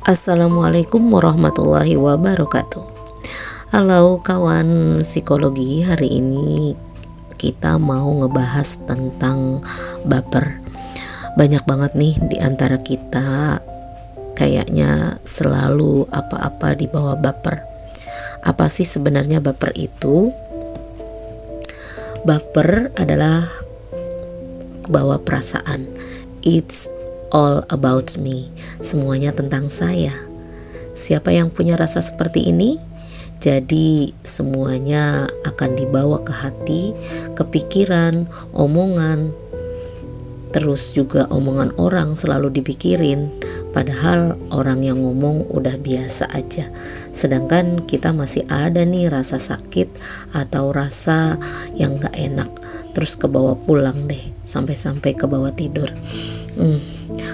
Assalamualaikum warahmatullahi wabarakatuh. Halo kawan psikologi, hari ini kita mau ngebahas tentang baper. Banyak banget nih di antara kita kayaknya selalu apa-apa dibawa baper. Apa sih sebenarnya baper itu? Baper adalah kebawa perasaan. It's all about me, semuanya tentang saya. Siapa yang punya rasa seperti ini? Jadi semuanya akan dibawa ke hati, ke pikiran, omongan. Terus juga omongan orang selalu dipikirin, padahal orang yang ngomong udah biasa aja. Sedangkan kita masih ada nih rasa sakit atau rasa yang gak enak, terus kebawa pulang deh, sampai-sampai kebawa tidur.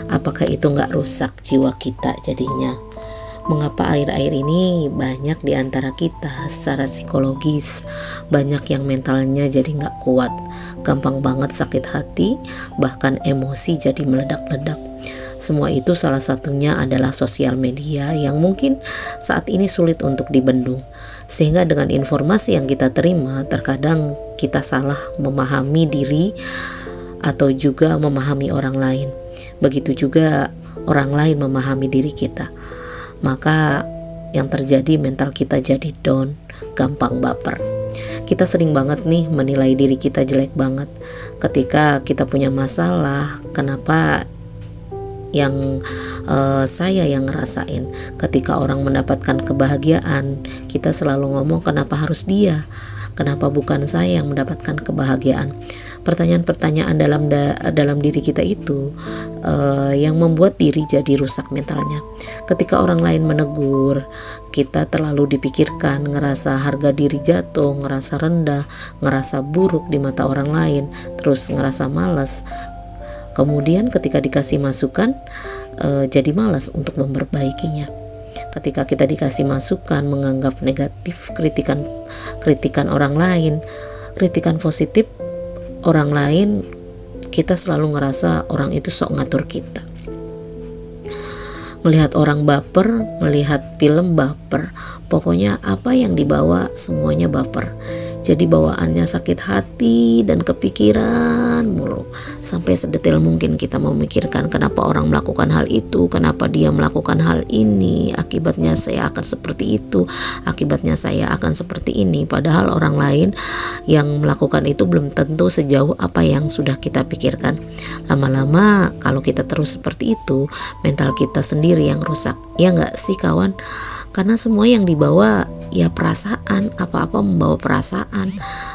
Apakah itu gak rusak jiwa kita jadinya? Mengapa akhir-akhir ini banyak di antara kita secara psikologis, banyak yang mentalnya jadi gak kuat, gampang banget sakit hati, bahkan emosi jadi meledak-ledak. Semua itu salah satunya adalah sosial media yang mungkin saat ini sulit untuk dibendung. Sehingga dengan informasi yang kita terima, terkadang kita salah memahami diri atau juga memahami orang lain. Begitu juga orang lain memahami diri kita. Maka yang terjadi mental kita jadi down, gampang baper. Kita sering banget nih menilai diri kita jelek banget. Ketika kita punya masalah, kenapa yang saya yang ngerasain. Ketika orang mendapatkan kebahagiaan, kita selalu ngomong kenapa harus dia, kenapa bukan saya yang mendapatkan kebahagiaan. Pertanyaan-pertanyaan dalam diri kita itu yang membuat diri jadi rusak mentalnya. Ketika orang lain menegur, kita terlalu dipikirkan, ngerasa harga diri jatuh, ngerasa rendah, ngerasa buruk di mata orang lain, terus ngerasa malas. Kemudian ketika dikasih masukan, jadi malas untuk memperbaikinya. Ketika kita dikasih masukan, menganggap negatif kritikan orang lain, kritikan positif orang lain, kita selalu ngerasa orang itu sok ngatur kita. Melihat orang baper, melihat film baper, pokoknya apa yang dibawa semuanya baper. Jadi bawaannya sakit hati dan kepikiran mulu. Sampai sedetail mungkin kita memikirkan kenapa orang melakukan hal itu, kenapa dia melakukan hal ini, akibatnya saya akan seperti itu, akibatnya saya akan seperti ini. Padahal orang lain yang melakukan itu belum tentu sejauh apa yang sudah kita pikirkan. Lama-lama kalau kita terus seperti itu, mental kita sendiri yang rusak. Ya gak sih kawan? Karena semua yang dibawa ya perasaan, apa-apa membawa perasaan.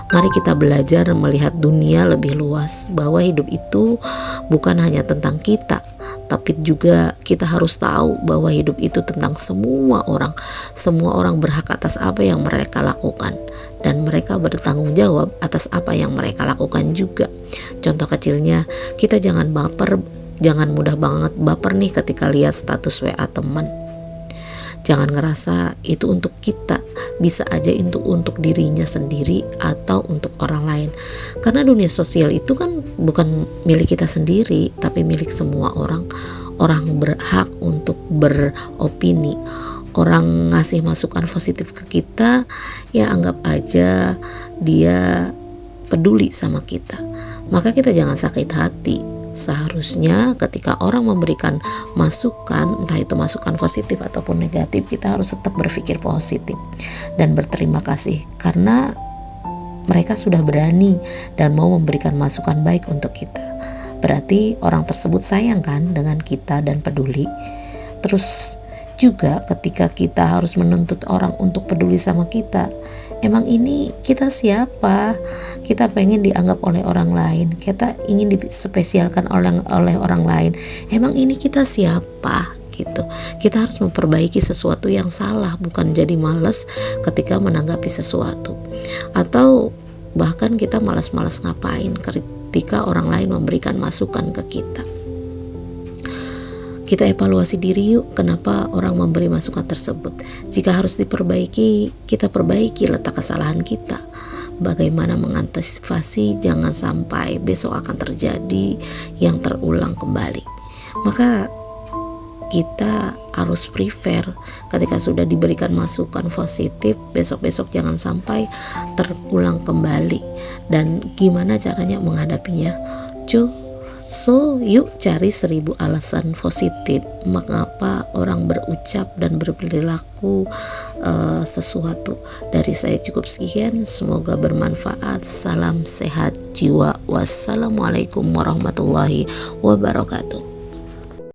Mari kita belajar melihat dunia lebih luas, bahwa hidup itu bukan hanya tentang kita, tapi juga kita harus tahu bahwa hidup itu tentang semua orang. Semua orang berhak atas apa yang mereka lakukan, dan mereka bertanggung jawab atas apa yang mereka lakukan juga. Contoh kecilnya, kita jangan mudah banget baper nih ketika lihat status WA teman. Jangan ngerasa itu untuk kita, bisa aja itu untuk dirinya sendiri atau untuk orang lain. Karena dunia sosial itu kan bukan milik kita sendiri, tapi milik semua orang. Orang berhak untuk beropini. Orang ngasih masukan positif ke kita, ya anggap aja dia peduli sama kita. Maka kita jangan sakit hati. Seharusnya ketika orang memberikan masukan, entah itu masukan positif ataupun negatif, kita harus tetap berpikir positif dan berterima kasih karena mereka sudah berani dan mau memberikan masukan baik untuk kita. Berarti orang tersebut sayang kan dengan kita dan peduli. Terus juga ketika kita harus menuntut orang untuk peduli sama kita, emang ini kita siapa? Kita pengen dianggap oleh orang lain, kita ingin dispesialkan oleh orang lain. Emang ini kita siapa? Gitu. Kita harus memperbaiki sesuatu yang salah, bukan jadi malas ketika menanggapi sesuatu. Atau bahkan kita malas-malas ngapain ketika orang lain memberikan masukan ke kita. Kita evaluasi diri yuk, kenapa orang memberi masukan tersebut. Jika harus diperbaiki, kita perbaiki letak kesalahan kita. Bagaimana mengantisipasi jangan sampai besok akan terjadi yang terulang kembali. Maka kita harus prepare ketika sudah diberikan masukan positif, besok-besok jangan sampai terulang kembali. Dan gimana caranya menghadapinya? So yuk cari 1000 alasan positif mengapa orang berucap dan berperilaku sesuatu. Dari saya cukup sekian, semoga bermanfaat. Salam sehat jiwa. Wassalamualaikum warahmatullahi wabarakatuh.